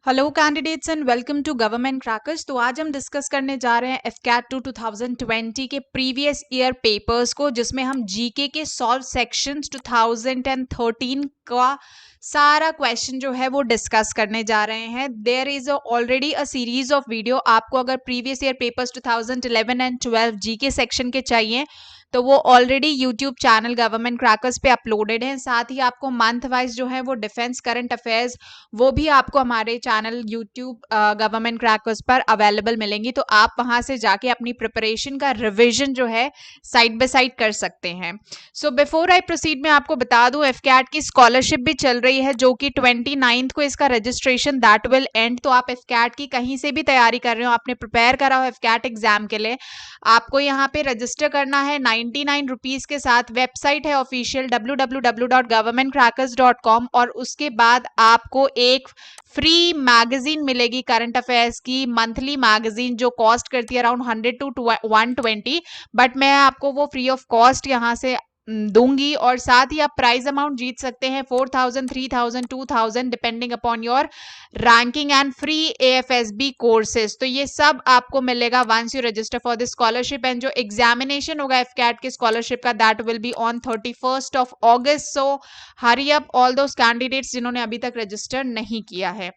Hello candidates and welcome to government crackers. तो आज हम डिस्कस करने जा रहे हैं एफकैट 2020 के प्रीवियस ईयर पेपर्स को, जिसमें हम जीके के सॉल्व सेक्शंस 2013 का सारा क्वेश्चन जो है वो डिस्कस करने जा रहे हैं। There is already a series of video. आपको अगर previous year papers 2011 and 12 GK section के चाहिए तो वो already YouTube channel government crackers पे अपलोडेड है। साथ ही आपको मंथ वाइज जो है वो डिफेंस करंट अफेयर्स वो भी आपको हमारे चैनल यूट्यूब गवर्नमेंट क्रैकर्स पर अवेलेबल मिलेंगी। तो आप वहां से जाके अपनी प्रिपरेशन का रिवीजन जो है साइड बाय साइड कर सकते हैं। सो बिफोर आई प्रोसीड मैं आपको बता दूं एफकैट की स्कॉलरशिप भी चल रही है, जो कि 29 को इसका रजिस्ट्रेशन दैट विल एंड। तो आप एफकैट की कहीं से भी तैयारी कर रहे हो, आपने प्रिपेयर करा हो एफकैट एग्जाम के लिए, आपको यहाँ पे रजिस्टर करना है 99 रुपीज के साथ। वेबसाइट है ऑफिशियल www.governmentcrackers.com और उसके बाद आपको एक फ्री मैगजीन मिलेगी करंट अफेयर्स की, मंथली मैगजीन, जो कॉस्ट करती है अराउंड 100 to 120, बट मैं आपको वो फ्री ऑफ कॉस्ट यहाँ से दूंगी। और साथ ही आप प्राइज अमाउंट जीत सकते हैं 4000, 3000, 2000 depending upon your ranking and free AFSB courses. तो ये सब आपको मिलेगा once you register for this scholarship. And जो एग्जामिनेशन होगा एफकैट की स्कॉलरशिप का that will be on 31st of August। So hurry up all those candidates जिन्होंने अभी तक रजिस्टर नहीं किया है।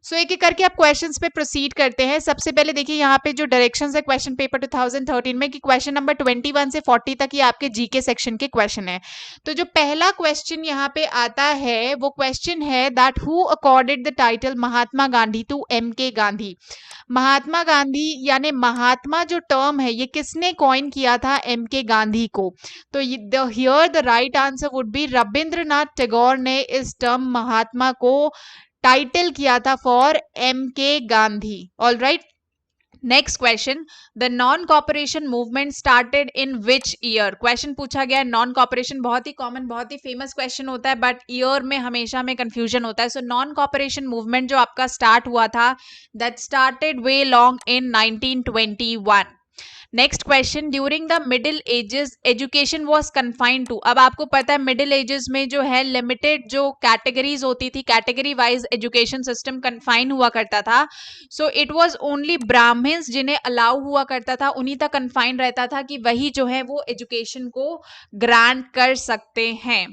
सो एक एक करके आप क्वेश्चंस पे प्रोसीड करते हैं। सबसे पहले देखिए यहाँ पे जो डायरेक्शंस है क्वेश्चन पेपर 2013 में कि क्वेश्चन नंबर 21 से 40 तक ये आपके जीके सेक्शन के क्वेश्चन है। तो जो पहला क्वेश्चन यहाँ पे आता है वो क्वेश्चन है that who accorded the title Mahatma Gandhi to MK Gandhi. Mahatma Gandhi यानी महात्मा जो टर्म है ये किसने कॉइन किया था MK गांधी को। तो here the right answer would B Rabindranath Tagore ने इस टर्म महात्मा को टाइटल किया था for MK Gandhi. All right, next question, the non cooperation movement started in which year. Question पूछा गया नॉन कॉपरेशन, बहुत ही कॉमन बहुत ही फेमस क्वेश्चन होता है, बट ईयर में हमेशा में कंफ्यूजन होता है। सो नॉन कॉपरेशन मूवमेंट जो आपका स्टार्ट हुआ था that started way long in 1921। Next question, during the middle ages education was confined to. अब आपको पता है मिडिल एजेस में जो है लिमिटेड जो कैटेगरीज होती थी, category wise education system confine हुआ करता था। So it was only Brahmins जिन्हें अलाउ हुआ करता था, उन्हीं तक कन्फाइन रहता था कि वही जो है वो एजुकेशन को ग्रांट कर सकते हैं।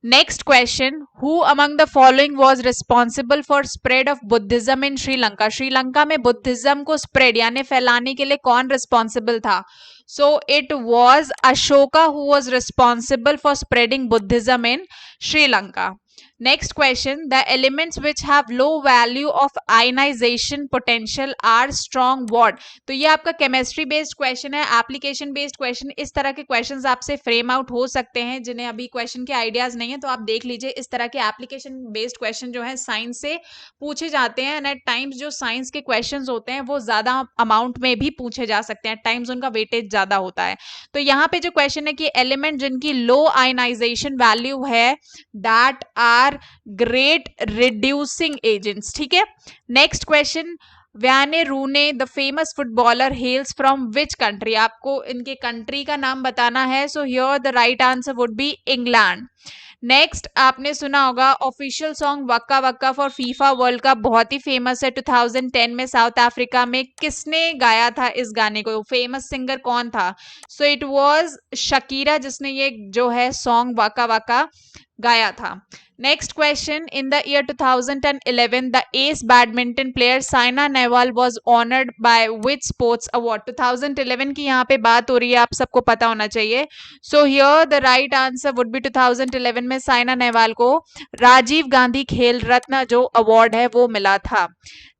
Next question, who among the following was responsible for spread of Buddhism in Sri Lanka. Sri Lanka में बुद्धिज्म को स्प्रेड यानी फैलाने के लिए कौन रिस्पॉन्सिबल था। So it was Ashoka who was responsible for spreading Buddhism in Sri Lanka. Next question, the elements which have low value of ionization potential are strong what. तो ये आपका केमिस्ट्री बेस्ड क्वेश्चन है, एप्लीकेशन बेस्ड क्वेश्चन। इस तरह के questions आपसे frame out हो सकते हैं जिन्हें अभी क्वेश्चन के आइडियाज नहीं है, तो आप देख लीजिए इस तरह के एप्लीकेशन बेस्ड क्वेश्चन जो है साइंस से पूछे जाते हैं। एंड एट टाइम्स जो साइंस के क्वेश्चन होते हैं वो ज्यादा अमाउंट में भी पूछे जा सकते हैं, एट टाइम्स उनका वेटेज ज्यादा होता है। तो यहाँ पे जो क्वेश्चन है कि एलिमेंट जिनकी लो आयनाइजेशन वैल्यू है that are great reducing agents. ठीक है, next question, Wayne Rooney the famous footballer hails from which country. आपको इनके कंट्री का नाम बताना है। So here the right answer would be England. Next, आपने सुना होगा official song waka waka for FIFA World Cup, बहुत ही फेमस है। 2010 में साउथ अफ्रीका में किसने गाया था इस गाने को, फेमस सिंगर कौन था। सो इट वाज शकीरा जिसने ये जो है सॉन्ग वक्का वक्का गाया था। Next question, in the year 2011 the S badminton player Saina Nehwal was honoured by which sports award. 2011 की यहाँ पे बात हो रही है, आप सबको पता होना चाहिए। सो here the right answer would B 2011 में साइना नेहवाल को राजीव गांधी खेल रत्न जो अवार्ड है वो मिला था।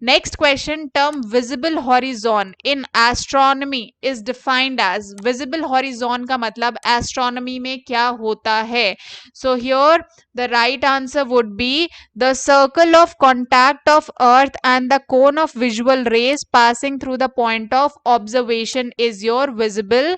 Next question, term visible horizon in astronomy is defined as. Visible horizon का मतलब एस्ट्रोनॉमी में क्या होता है। So here the right answer would be the circle of contact of earth and the cone of visual rays passing through the point of observation is your visible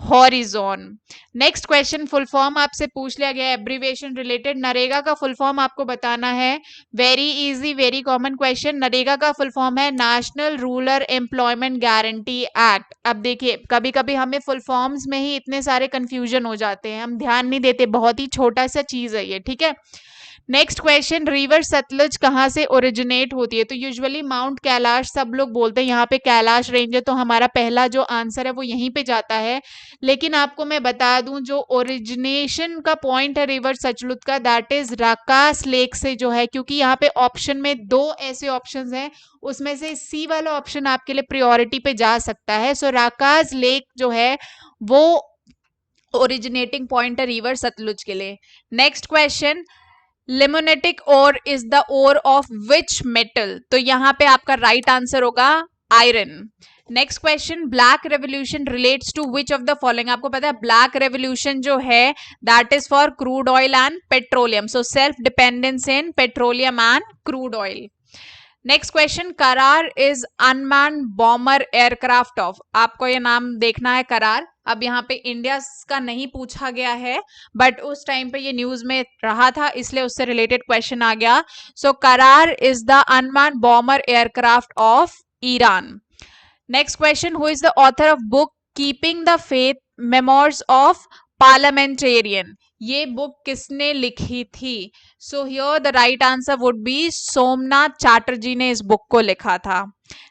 horizon. Next question, full form आपसे पूछ लिया गया abbreviation related. NREGA का full form आपको बताना है। Very easy very common question, NREGA का full form है national rural employment guarantee act. अब देखिए कभी कभी हमें फुल फॉर्म्स में ही इतने सारे कंफ्यूजन हो जाते हैं, हम ध्यान नहीं देते, बहुत ही छोटा सा चीज है ये। ठीक है, नेक्स्ट क्वेश्चन, रिवर सतलुज कहाँ से ओरिजिनेट होती है? तो यूजुअली माउंट कैलाश सब लोग बोलते हैं, यहाँ पे कैलाश रेंज है, तो हमारा पहला जो आंसर है वो यहीं पे जाता है। लेकिन आपको मैं बता दूं, जो ओरिजिनेशन का पॉइंट है रिवर सतलुज का, दैट इज राकास लेक से जो है, क्योंकि यहाँ पे ऑप्शन में दो ऐसे ऑप्शंस हैं, उसमें से सी वाला ऑप्शन आपके लिए प्रायोरिटी पे जा सकता है। सो राकास लेक जो है वो ओरिजिनेटिंग पॉइंट है रिवर सतलुज के लिए। Next question, limonitic ore is the ore of which metal? तो यहाँ पे आपका राइट आंसर होगा iron. Next question, black revolution relates to which of the following? आपको पता है ब्लैक रेवोल्यूशन जो है that is for crude oil and petroleum, so self dependence in petroleum and crude oil. Next question, करार is unmanned bomber aircraft of? आपको ये नाम देखना है करार। अब यहाँ पे इंडिया का नहीं पूछा गया है, बट उस टाइम पे ये न्यूज में रहा था, इसलिए उससे रिलेटेड क्वेश्चन आ गया। सो करार is the unmanned bomber aircraft of Iran. Next question, who is the author of book keeping the faith memoirs of parliamentarian? ये बुक किसने लिखी थी? सो here the right answer would B Somnath Chatterjee ने इस बुक को लिखा था।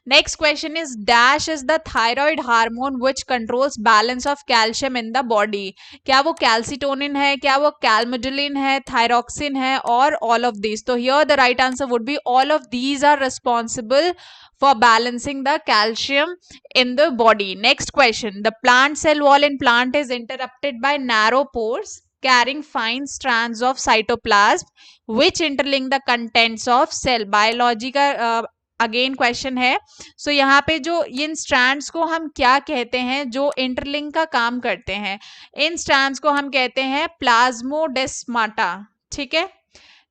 Next question is, dash is the thyroid hormone which controls balance of calcium in the body? क्या वो कैल्सिटोनिन है, क्या वो कैलमुडुलिन है, थायरॉक्सिन है, और ऑल ऑफ दीज? तो here the right answer would be all of these are responsible for balancing the calcium in the body. Next question, the plant cell wall in plant is interrupted by narrow pores carrying fine strands of cytoplasm which interlink the contents of cell. Biology का again question है। सो यहाँ पे जो इन strands को हम क्या कहते हैं जो इंटरलिंक का काम करते हैं? इन स्ट्रैंड्स को हम कहते हैं प्लाज्मोडेस्माटा। ठीक है।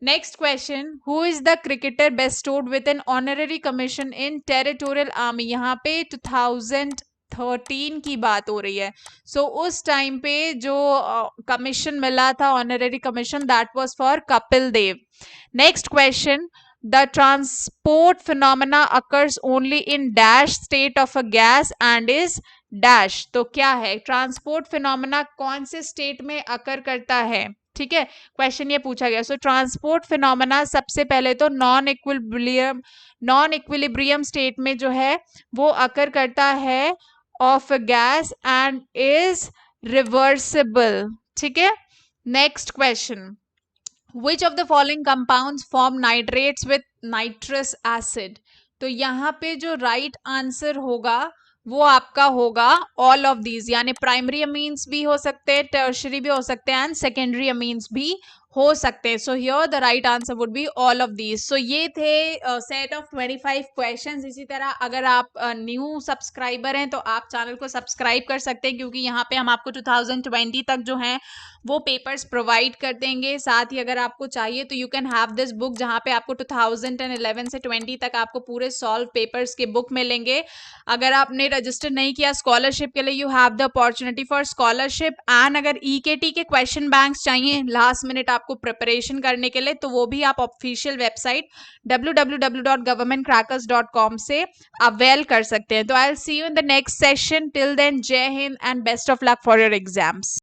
Next question, who is the cricketer bestowed with an honorary commission in territorial army? यहाँ पे 2013 की बात हो रही है। सो उस टाइम पे जो कमीशन मिला था, honorary commission, that was for Kapil Dev. Next question, the transport phenomena occurs only in dash state of a gas and is dash? तो क्या है ट्रांसपोर्ट फिनोमेना, कौन से स्टेट में अकर करता है? ठीक है, क्वेश्चन ये पूछा गया। सो ट्रांसपोर्ट फिनोमेना सबसे पहले तो नॉन इक्विलिब्रियम स्टेट में जो है वो अकर करता है of gas and is reversible. ठीक है। Next question, which of the following compounds form nitrates with nitrous acid? तो यहाँ पे जो राइट आंसर होगा वो आपका होगा ऑल ऑफ दीज, यानी प्राइमरी अमीन्स भी हो सकते हैं, टर्शरी भी हो सकते हैं, एंड सेकेंडरी अमीन्स भी हो सकते हैं। So here the right answer would be all of these. सो ये थे सेट ऑफ 25 क्वेश्चंस। इसी तरह अगर आप न्यू सब्सक्राइबर हैं तो आप चैनल को सब्सक्राइब कर सकते हैं, क्योंकि यहाँ पे हम आपको 2020 तक जो हैं वो पेपर्स प्रोवाइड कर देंगे। साथ ही अगर आपको चाहिए तो you can have this book, जहाँ पे आपको 2011 से 20 तक आपको पूरे सॉल्व पेपर्स के बुक मिलेंगे। अगर आपने रजिस्टर नहीं किया स्कॉलरशिप के लिए, you have the opportunity for scholarship. And अगर ईकेटी के क्वेश्चन बैंक्स चाहिए लास्ट मिनट आपको प्रिपरेशन करने के लिए, तो वो भी आप ऑफिशियल वेबसाइट www.governmentcrackers.com से अवेल कर सकते हैं। तो I will see you in the next session. Till then, Jai Hind and best of luck for your exams.